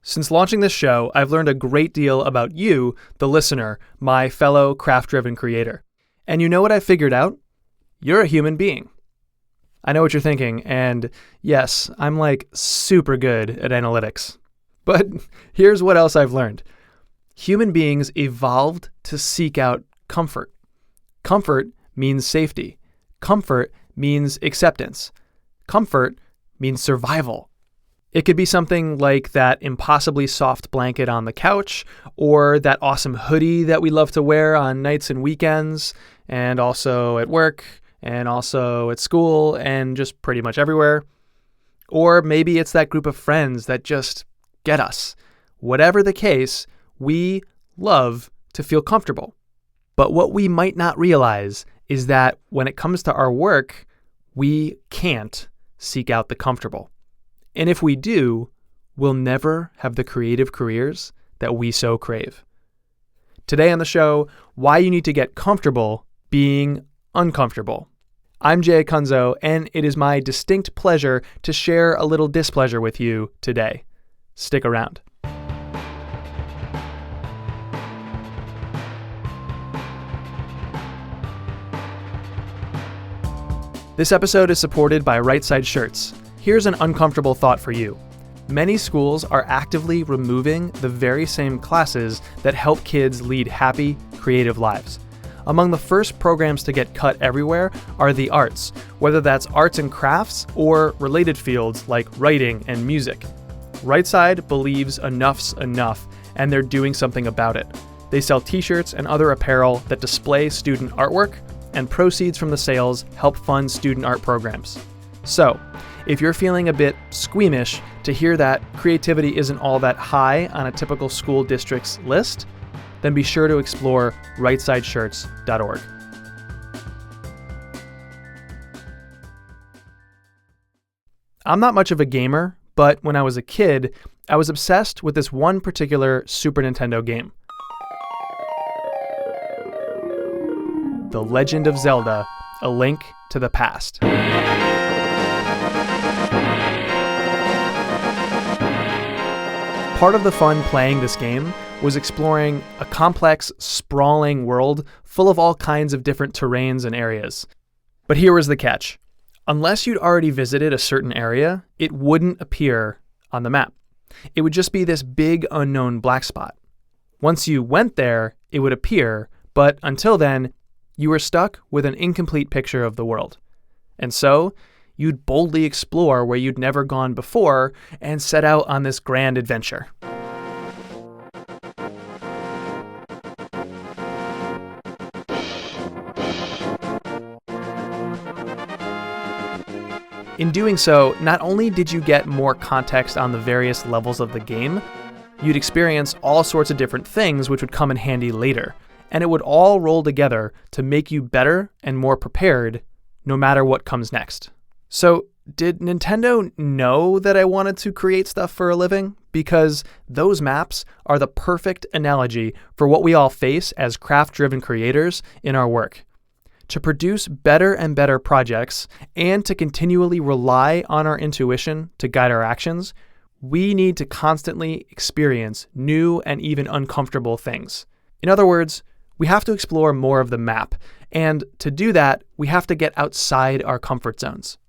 Since launching this show, I've learned a great deal about you, the listener, my fellow craft-driven creator. And you know what I figured out? You're a human being. I know what you're thinking, and yes, I'm like super good at analytics. But here's what else I've learned. Human beings evolved to seek out comfort. Comfort means safety. Comfort means acceptance. Comfort means survival. It could be something like that impossibly soft blanket on the couch, or that awesome hoodie that we love to wear on nights and weekends, and also at work, and also at school, and just pretty much everywhere. Or maybe it's that group of friends that just get us. Whatever the case, we love to feel comfortable. But what we might not realize is that when it comes to our work, we can't seek out the comfortable. And if we do, we'll never have the creative careers that we so crave. Today on the show, why you need to get comfortable being uncomfortable. I'm Jay Kunzo, and it is my distinct pleasure to share a little displeasure with you today. Stick around. This episode is supported by Right Side Shirts. Here's an uncomfortable thought for you. Many schools are actively removing the very same classes that help kids lead happy, creative lives. Among the first programs to get cut everywhere are the arts, whether that's arts and crafts or related fields like writing and music. Right Side believes enough's enough, and they're doing something about it. They sell t-shirts and other apparel that display student artwork, and proceeds from the sales help fund student art programs. So, if you're feeling a bit squeamish to hear that creativity isn't all that high on a typical school district's list, then be sure to explore rightsideshirts.org. I'm not much of a gamer, but when I was a kid, I was obsessed with this one particular Super Nintendo game. The Legend of Zelda: A Link to the Past. Part of the fun playing this game was exploring a complex, sprawling world full of all kinds of different terrains and areas. But here was the catch. Unless you'd already visited a certain area, it wouldn't appear on the map. It would just be this big unknown black spot. Once you went there, it would appear, but until then, you were stuck with an incomplete picture of the world. And so, you'd boldly explore where you'd never gone before and set out on this grand adventure. In doing so, not only did you get more context on the various levels of the game, you'd experience all sorts of different things which would come in handy later, and it would all roll together to make you better and more prepared no matter what comes next. So, did Nintendo know that I wanted to create stuff for a living? Because those maps are the perfect analogy for what we all face as craft-driven creators in our work. To produce better and better projects and to continually rely on our intuition to guide our actions, we need to constantly experience new and even uncomfortable things. In other words, we have to explore more of the map, and to do that, we have to get outside our comfort zones.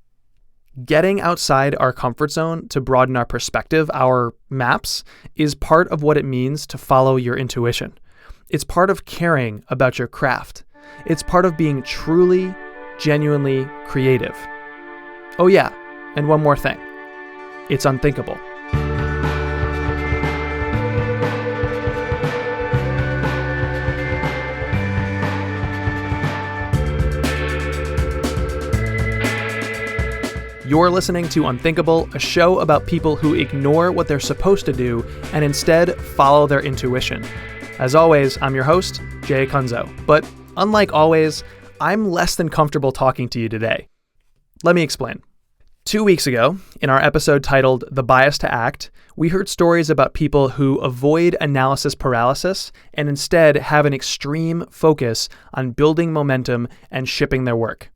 Getting outside our comfort zone to broaden our perspective, our maps, is part of what it means to follow your intuition. It's part of caring about your craft. It's part of being truly, genuinely creative. Oh yeah, and one more thing. It's unthinkable. You're listening to Unthinkable, a show about people who ignore what they're supposed to do and instead follow their intuition. As always, I'm your host, Jay Kunzo. But unlike always, I'm less than comfortable talking to you today. Let me explain. 2 weeks ago, in our episode titled The Bias to Act, we heard stories about people who avoid analysis paralysis and instead have an extreme focus on building momentum and shipping their work.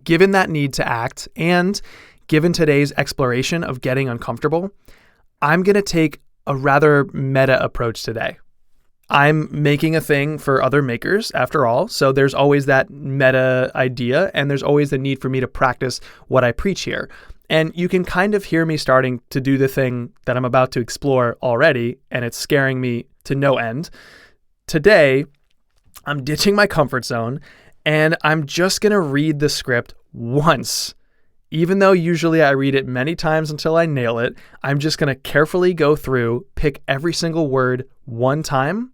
Given that need to act, and given today's exploration of getting uncomfortable, I'm going to take a rather meta approach today. I'm making a thing for other makers, after all, so there's always that meta idea, and there's always the need for me to practice what I preach here. And you can kind of hear me starting to do the thing that I'm about to explore already, and it's scaring me to no end. Today, I'm ditching my comfort zone, and I'm just going to read the script once. Even though usually I read it many times until I nail it, I'm just going to carefully go through, pick every single word one time,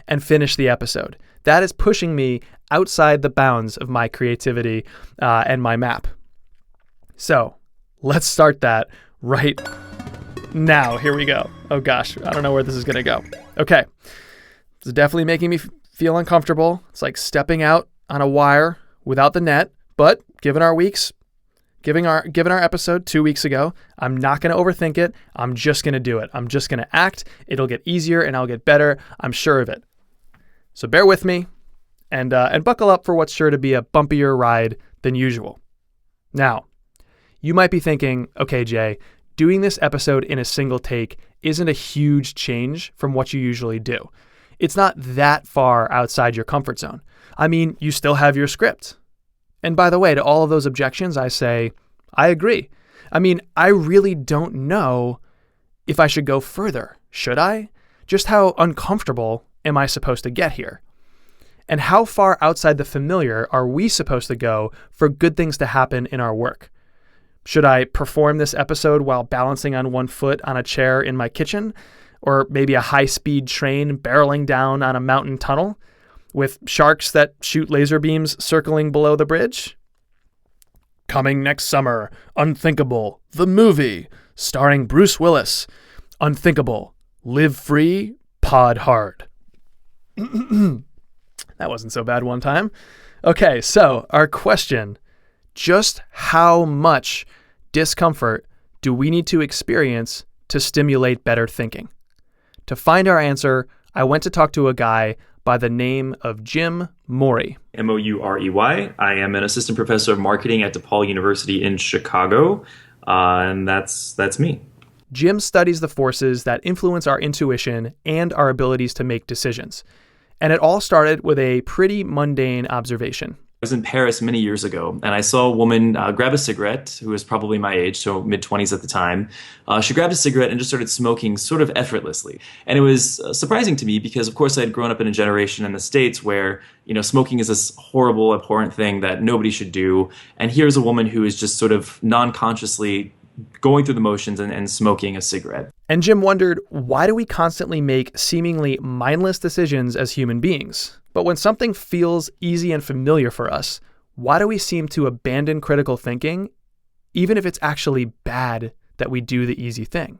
and finish the episode. That is pushing me outside the bounds of my creativity and my map. So let's start that right now. Here we go. Oh gosh, I don't know where this is going to go. Okay. This is definitely making me feel uncomfortable. It's like stepping out on a wire without the net, but given our episode 2 weeks ago, I'm not going to overthink it. I'm just going to do it. I'm just going to act. It'll get easier and I'll get better. I'm sure of it. So bear with me and buckle up for what's sure to be a bumpier ride than usual. Now, you might be thinking, okay, Jay, doing this episode in a single take isn't a huge change from what you usually do. It's not that far outside your comfort zone. I mean, you still have your script. And by the way, to all of those objections, I say, I agree. I mean, I really don't know if I should go further. Should I? Just how uncomfortable am I supposed to get here? And how far outside the familiar are we supposed to go for good things to happen in our work? Should I perform this episode while balancing on one foot on a chair in my kitchen? Or maybe a high-speed train barreling down on a mountain tunnel with sharks that shoot laser beams circling below the bridge? Coming next summer, Unthinkable, the movie, starring Bruce Willis. Unthinkable, live free, pod hard. That wasn't so bad one time. Okay, so our question, just how much discomfort do we need to experience to stimulate better thinking? To find our answer, I went to talk to a guy by the name of Jim Mourey. Mourey. I am an assistant professor of marketing at DePaul University in Chicago, and that's me. Jim studies the forces that influence our intuition and our abilities to make decisions. And it all started with a pretty mundane observation. I was in Paris many years ago, and I saw a woman grab a cigarette who was probably my age, so mid-20s at the time. She grabbed a cigarette and just started smoking sort of effortlessly. And it was surprising to me because, of course, I had grown up in a generation in the States where, smoking is this horrible, abhorrent thing that nobody should do. And here's a woman who is just sort of non-consciously going through the motions and smoking a cigarette. And Jim wondered, why do we constantly make seemingly mindless decisions as human beings? But when something feels easy and familiar for us, why do we seem to abandon critical thinking, even if it's actually bad that we do the easy thing?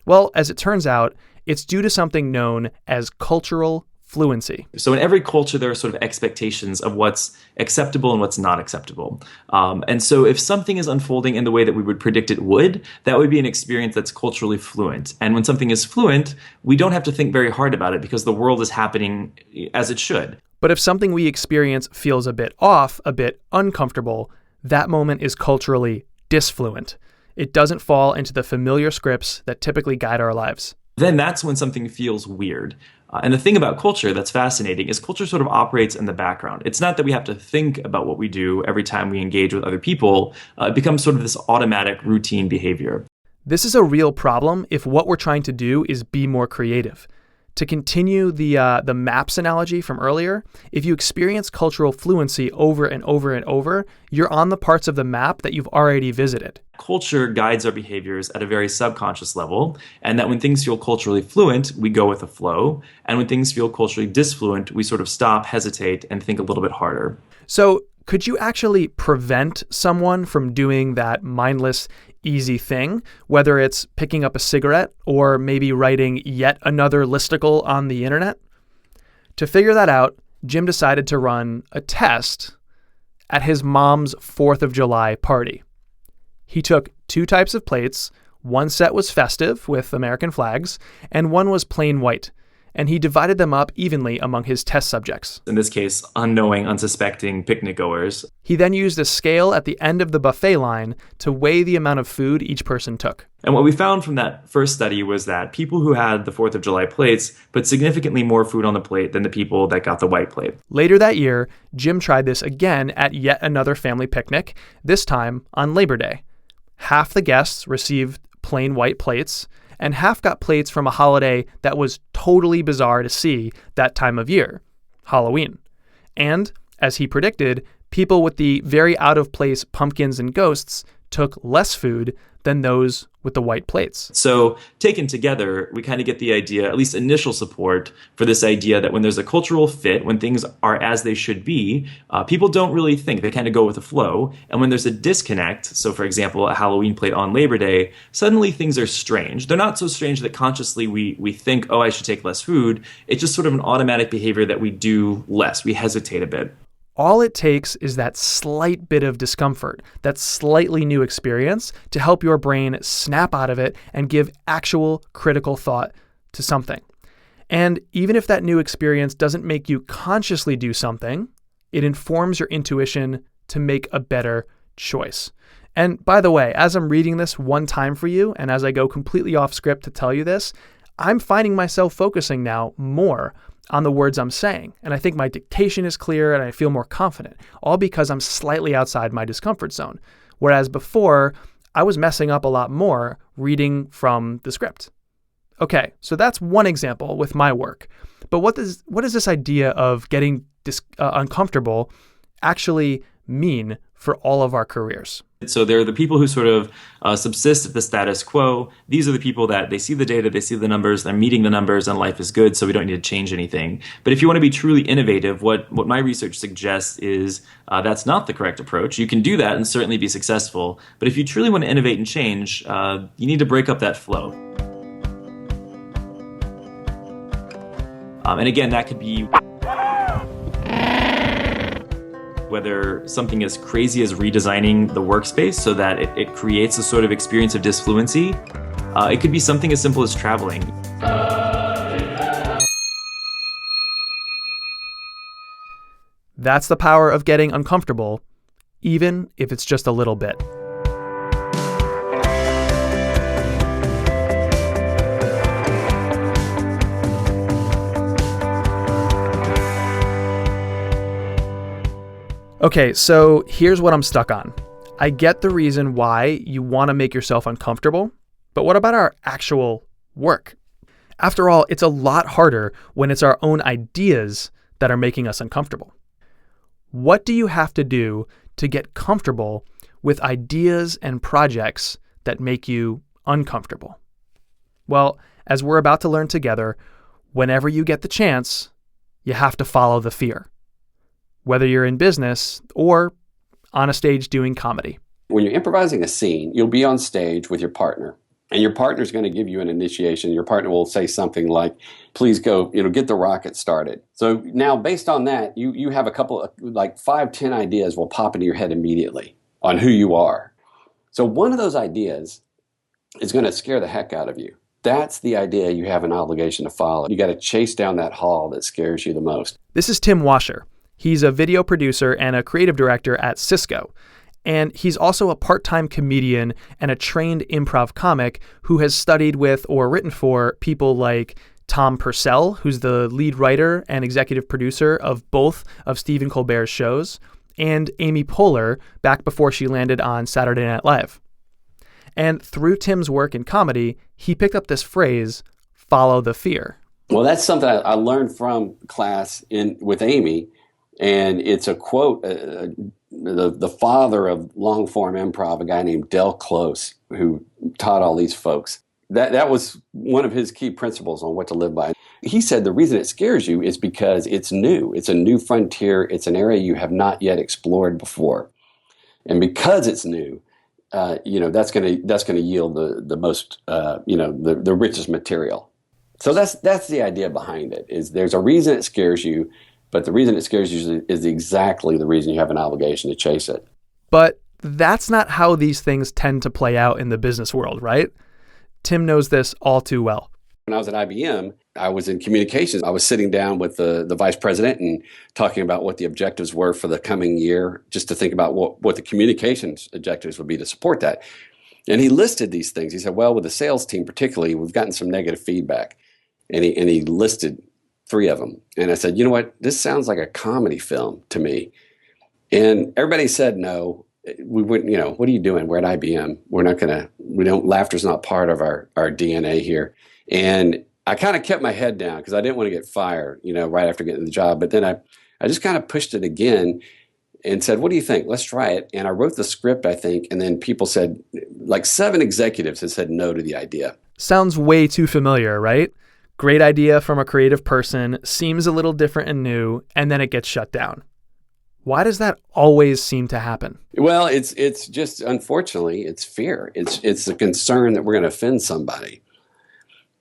Well, as it turns out, it's due to something known as cultural fluency. So in every culture, there are sort of expectations of what's acceptable and what's not acceptable. And so if something is unfolding in the way that we would predict it would, that would be an experience that's culturally fluent. And when something is fluent, we don't have to think very hard about it because the world is happening as it should. But if something we experience feels a bit off, a bit uncomfortable, that moment is culturally disfluent. It doesn't fall into the familiar scripts that typically guide our lives. Then that's when something feels weird. And the thing about culture that's fascinating is culture sort of operates in the background. It's not that we have to think about what we do every time we engage with other people. It becomes sort of this automatic routine behavior. This is a real problem if what we're trying to do is be more creative. To continue the maps analogy from earlier, if you experience cultural fluency over and over and over, you're on the parts of the map that you've already visited. Culture guides our behaviors at a very subconscious level, and that when things feel culturally fluent, we go with the flow, and when things feel culturally disfluent, we sort of stop, hesitate, and think a little bit harder. So could you actually prevent someone from doing that mindless, easy thing, whether it's picking up a cigarette or maybe writing yet another listicle on the internet? To figure that out, Jim decided to run a test at his mom's 4th of July party. He took 2 types of plates. One set was festive with American flags, and one was plain white. and he divided them up evenly among his test subjects. In this case, unknowing, unsuspecting picnic goers. He then used a scale at the end of the buffet line to weigh the amount of food each person took. And what we found from that first study was that people who had the 4th of July plates put significantly more food on the plate than the people that got the white plate. Later that year, Jim tried this again at yet another family picnic, this time on Labor Day. Half the guests received plain white plates, and half got plates from a holiday that was totally bizarre to see that time of year, Halloween. And, as he predicted, people with the very out-of-place pumpkins and ghosts took less food than those with the white plates. So taken together, we kind of get the idea, at least initial support for this idea that when there's a cultural fit, when things are as they should be, people don't really think. They kind of go with the flow. And when there's a disconnect, so for example, a Halloween plate on Labor Day, suddenly things are strange. They're not so strange that consciously we think, oh, I should take less food. It's just sort of an automatic behavior that we do less. We hesitate a bit. All it takes is that slight bit of discomfort, that slightly new experience to help your brain snap out of it and give actual critical thought to something. And even if that new experience doesn't make you consciously do something, it informs your intuition to make a better choice. And by the way, as I'm reading this one time for you, and as I go completely off script to tell you this, I'm finding myself focusing now more on the words I'm saying. And I think my dictation is clear and I feel more confident, all because I'm slightly outside my discomfort zone. Whereas before, I was messing up a lot more reading from the script. Okay, so that's one example with my work. But what does this idea of getting uncomfortable actually mean for all of our careers? So there are the people who sort of subsist at the status quo. These are the people that they see the data, they see the numbers, they're meeting the numbers, and life is good, so we don't need to change anything. But if you want to be truly innovative, what my research suggests is that's not the correct approach. You can do that and certainly be successful. But if you truly want to innovate and change, you need to break up that flow. And again, that could be whether something as crazy as redesigning the workspace so that it creates a sort of experience of disfluency. It could be something as simple as traveling. That's the power of getting uncomfortable, even if it's just a little bit. Okay, so here's what I'm stuck on. I get the reason why you want to make yourself uncomfortable, but what about our actual work? After all, it's a lot harder when it's our own ideas that are making us uncomfortable. What do you have to do to get comfortable with ideas and projects that make you uncomfortable? Well, as we're about to learn together, whenever you get the chance, you have to follow the fear. Whether you're in business or on a stage doing comedy. When you're improvising a scene, you'll be on stage with your partner, and your partner's going to give you an initiation. Your partner will say something like, please go, get the rocket started. So now based on that, you have a couple of, like 5-10 ideas will pop into your head immediately on who you are. So one of those ideas is going to scare the heck out of you. That's the idea you have an obligation to follow. You got to chase down that hall that scares you the most. This is Tim Washer. He's a video producer and a creative director at Cisco. And he's also a part-time comedian and a trained improv comic who has studied with or written for people like Tom Purcell, who's the lead writer and executive producer of both of Stephen Colbert's shows, and Amy Poehler back before she landed on Saturday Night Live. And through Tim's work in comedy, he picked up this phrase, follow the fear. Well, that's something I learned from class with Amy. And it's a quote, the father of long-form improv, a guy named Del Close, who taught all these folks. That was one of his key principles on what to live by. He said the reason it scares you is because it's new. It's a new frontier. It's an area you have not yet explored before. And because it's new, that's going to yield the most, the richest material. So that's the idea behind it, is there's a reason it scares you. But the reason it scares you is exactly the reason you have an obligation to chase it. But that's not how these things tend to play out in the business world, right? Tim knows this all too well. When I was at IBM, I was in communications. I was sitting down with the vice president and talking about what the objectives were for the coming year, just to think about what the communications objectives would be to support that. And he listed these things. He said, well, with the sales team particularly, we've gotten some negative feedback. And he listed 3 of them. And I said, you know what? This sounds like a comedy film to me. And everybody said no. We wouldn't, what are you doing? We're at IBM. Laughter's not part of our DNA here. And I kind of kept my head down because I didn't want to get fired, right after getting the job. But then I just kind of pushed it again and said, what do you think? Let's try it. And I wrote the script, I think. And then people said, like 7 executives had said no to the idea. Sounds way too familiar, right? Great idea from a creative person, seems a little different and new, and then it gets shut down. Why does that always seem to happen? Well, it's just, unfortunately, it's fear. It's the concern that we're going to offend somebody.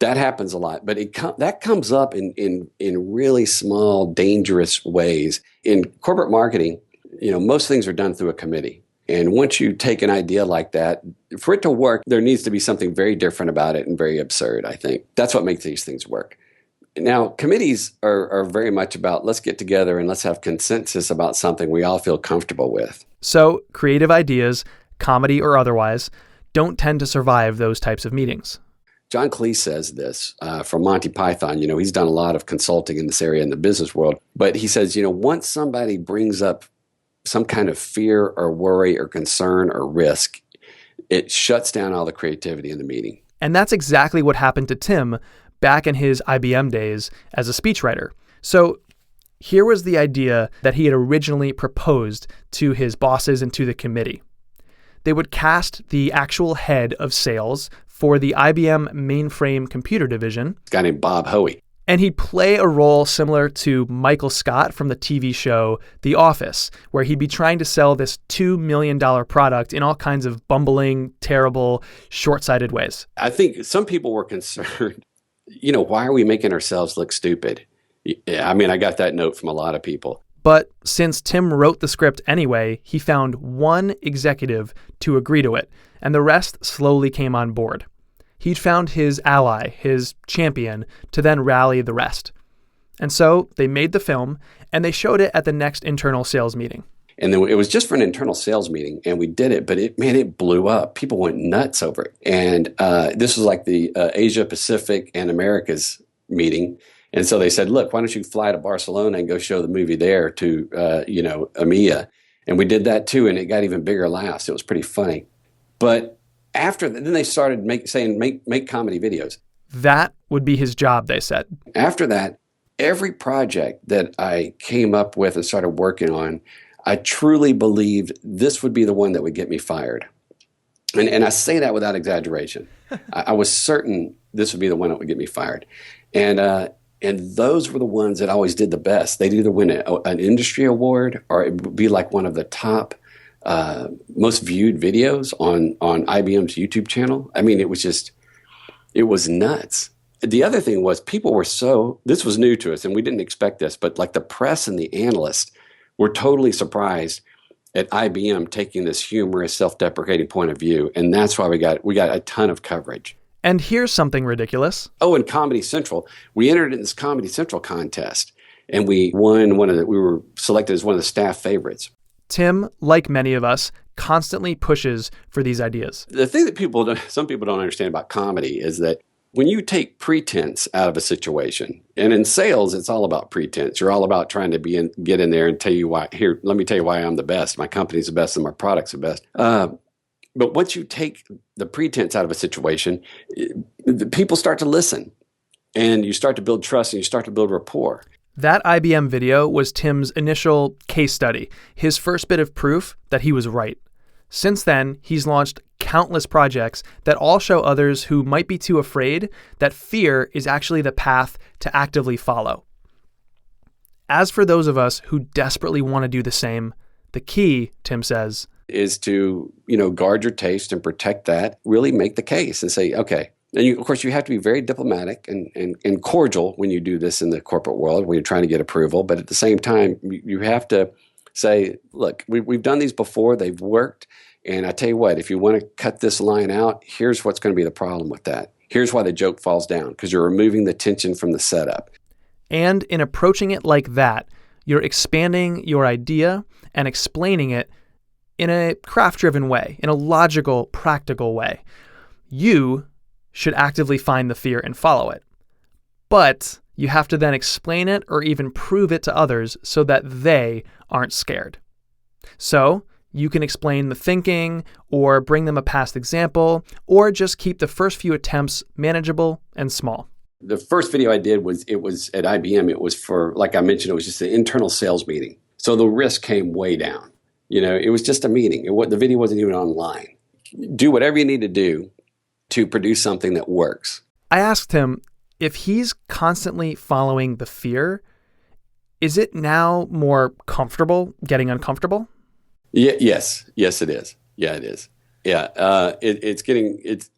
That happens a lot, but that comes up in really small, dangerous ways. In corporate marketing, most things are done through a committee. And once you take an idea like that, for it to work, there needs to be something very different about it and very absurd, I think. That's what makes these things work. Now, committees are very much about let's get together and let's have consensus about something we all feel comfortable with. So creative ideas, comedy or otherwise, don't tend to survive those types of meetings. John Cleese says this from Monty Python. He's done a lot of consulting in this area in the business world. But he says, once somebody brings up some kind of fear or worry or concern or risk, it shuts down all the creativity in the meeting. And that's exactly what happened to Tim back in his IBM days as a speechwriter. So here was the idea that he had originally proposed to his bosses and to the committee. They would cast the actual head of sales for the IBM mainframe computer division, a guy named Bob Hoey. And he'd play a role similar to Michael Scott from the TV show The Office, where he'd be trying to sell this $2 million product in all kinds of bumbling, terrible, short-sighted ways. I think some people were concerned, why are we making ourselves look stupid? I mean, I got that note from a lot of people. But since Tim wrote the script anyway, he found one executive to agree to it, and the rest slowly came on board. He'd found his ally, his champion, to then rally the rest. And so they made the film, and they showed it at the next internal sales meeting. And then it was just for an internal sales meeting, and we did it, but it blew up. People went nuts over it. And this was like the Asia Pacific and Americas meeting. And so they said, look, why don't you fly to Barcelona and go show the movie there to, EMEA. And we did that too, and it got even bigger laughs. It was pretty funny. But after that, then they started make comedy videos. That would be his job, they said. After that, every project that I came up with and started working on, I truly believed this would be the one that would get me fired. And I say that without exaggeration. I was certain this would be the one that would get me fired. And those were the ones that always did the best. They'd either win an industry award or it would be like one of the top most viewed videos on IBM's YouTube channel. I mean, it was nuts. The other thing was this was new to us and we didn't expect this, but like the press and the analysts were totally surprised at IBM taking this humorous, self-deprecating point of view. And that's why we got a ton of coverage. And here's something ridiculous. Oh, and Comedy Central. We entered in this Comedy Central contest and we won we were selected as one of the staff favorites. Tim, like many of us, constantly pushes for these ideas. The thing that some people don't understand about comedy is that when you take pretense out of a situation, and in sales, it's all about pretense. You're all about trying to get in there and tell you why. Here, let me tell you why I'm the best. My company's the best and my product's the best. But once you take the pretense out of a situation, people start to listen, and you start to build trust, and you start to build rapport. That IBM video was Tim's initial case study, his first bit of proof that he was right. Since then, he's launched countless projects that all show others who might be too afraid that fear is actually the path to actively follow. As for those of us who desperately want to do the same, the key, Tim says, is to, guard your taste and protect that, really make the case and say, okay. And of course, you have to be very diplomatic and cordial when you do this in the corporate world, when you're trying to get approval. But at the same time, you have to Say, look, we've done these before. They've worked. And I tell you what, if you want to cut this line out, here's what's going to be the problem with that. Here's why the joke falls down, because you're removing the tension from the setup. And in approaching it like that, you're expanding your idea and explaining it in a craft-driven way, in a logical, practical way. You should actively find the fear and follow it. But you have to then explain it or even prove it to others so that they aren't scared. So you can explain the thinking or bring them a past example or just keep the first few attempts manageable and small. The first video I did was at IBM. It was for, like I mentioned, it was just an internal sales meeting. So the risk came way down. It was just a meeting. The video wasn't even online. Do whatever you need to do to produce something that works. I asked him if he's constantly following the fear, is it now more comfortable getting uncomfortable? Yes, it is. Yeah, it is. Yeah,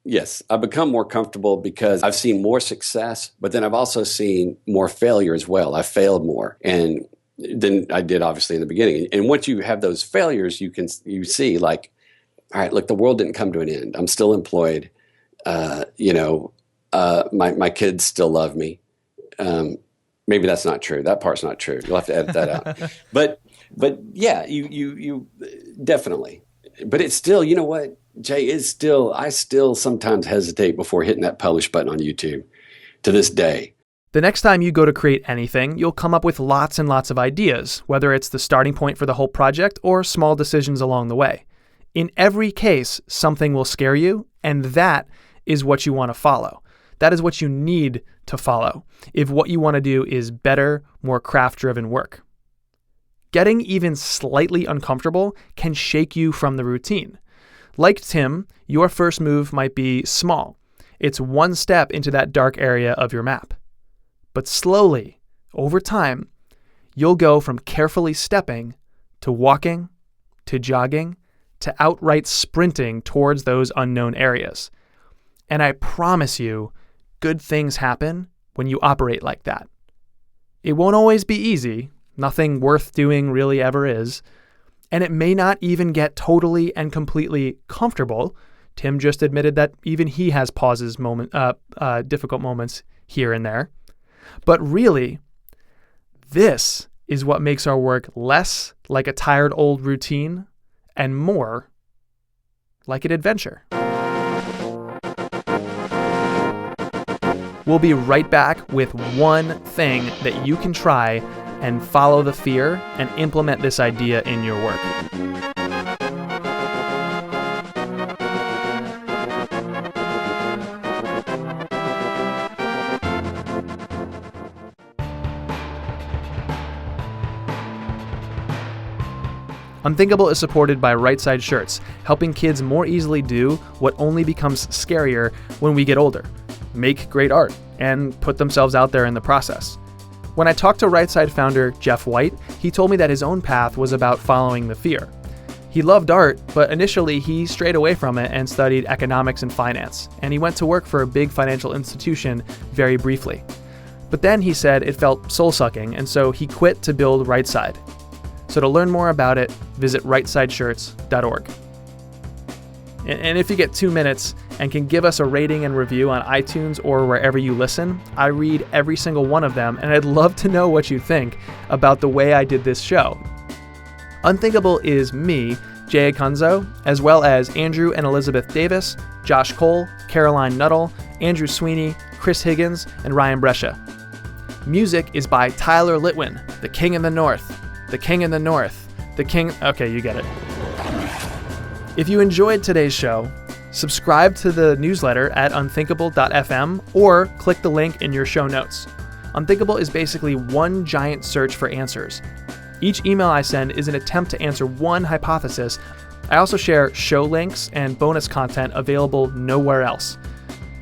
yes. I've become more comfortable because I've seen more success, but then I've also seen more failure as well. I failed more than I did obviously in the beginning. And once you have those failures, you see like, all right, look, the world didn't come to an end. I'm still employed. My kids still love me. Maybe that's not true. That part's not true. You'll have to edit that out. But yeah, you definitely. But it's still, you know what, Jay, I still sometimes hesitate before hitting that publish button on YouTube to this day. The next time you go to create anything, you'll come up with lots and lots of ideas, whether it's the starting point for the whole project or small decisions along the way. In every case, something will scare you, and that is what you want to follow. That is what you need to follow if what you want to do is better, more craft-driven work. Getting even slightly uncomfortable can shake you from the routine. Like Tim, your first move might be small. It's one step into that dark area of your map. But slowly, over time, you'll go from carefully stepping to walking, to jogging, to outright sprinting towards those unknown areas. And I promise you, good things happen when you operate like that. It won't always be easy. Nothing worth doing really ever is. And it may not even get totally and completely comfortable. Tim just admitted that even he has difficult moments here and there. But really, this is what makes our work less like a tired old routine and more like an adventure. We'll be right back with one thing that you can try and follow the fear and implement this idea in your work. Unthinkable is supported by Right Side Shirts, helping kids more easily do what only becomes scarier when we get older: make great art and put themselves out there in the process. When I talked to Right Side founder Jeff White, he told me that his own path was about following the fear. He loved art, but initially he strayed away from it and studied economics and finance, and he went to work for a big financial institution very briefly. But then he said it felt soul-sucking, and so he quit to build Right Side. So to learn more about it, visit rightsideshirts.org. And if you get 2 minutes and can give us a rating and review on iTunes or wherever you listen, I read every single one of them, and I'd love to know what you think about the way I did this show. Unthinkable is me, Jay Akunzo, as well as Andrew and Elizabeth Davis, Josh Cole, Caroline Nuttall, Andrew Sweeney, Chris Higgins, and Ryan Brescia. Music is by Tyler Litwin, the King in the North. The King in the North. The King... Okay, you get it. If you enjoyed today's show, subscribe to the newsletter at unthinkable.fm or click the link in your show notes. Unthinkable is basically one giant search for answers. Each email I send is an attempt to answer one hypothesis. I also share show links and bonus content available nowhere else.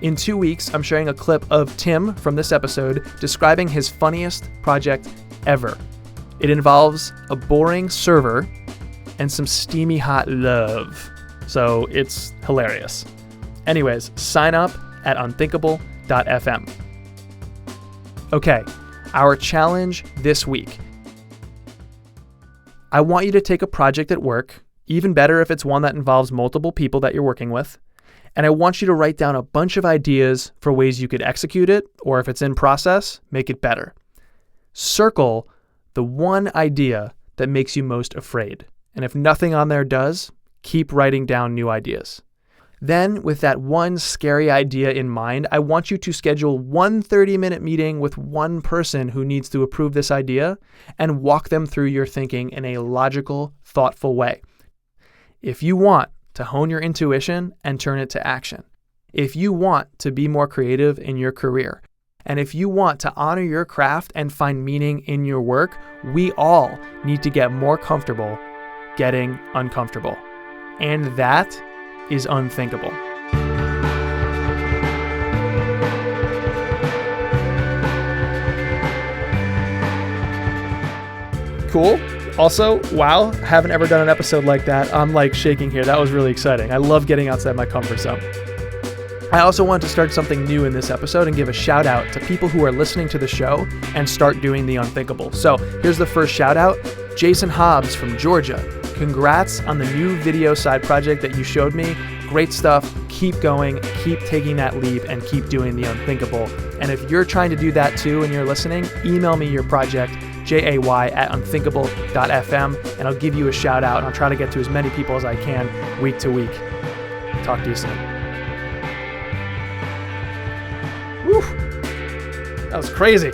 In 2 weeks, I'm sharing a clip of Tim from this episode describing his funniest project ever. It involves a boring server and some steamy hot love. So it's hilarious. Anyways, sign up at unthinkable.fm. Okay, our challenge this week. I want you to take a project at work, even better if it's one that involves multiple people that you're working with, and I want you to write down a bunch of ideas for ways you could execute it, or if it's in process, make it better. Circle the one idea that makes you most afraid. And if nothing on there does, keep writing down new ideas. Then, with that one scary idea in mind, I want you to schedule one 30-minute meeting with one person who needs to approve this idea and walk them through your thinking in a logical, thoughtful way. If you want to hone your intuition and turn it to action, if you want to be more creative in your career, and if you want to honor your craft and find meaning in your work, we all need to get more comfortable getting uncomfortable. And that is unthinkable. Cool. Also, wow, haven't ever done an episode like that. I'm like shaking here. That was really exciting. I love getting outside my comfort zone. I also want to start something new in this episode and give a shout out to people who are listening to the show and start doing the unthinkable. So here's the first shout out, Jason Hobbs from Georgia. Congrats on the new video side project that you showed me. Great stuff. Keep going, keep taking that leap, and keep doing the unthinkable. And if you're trying to do that too and you're listening, email me your project, jay@unthinkable.fm, and I'll give you a shout out, and I'll try to get to as many people as I can week to week. Talk to you soon. Whew. That was crazy.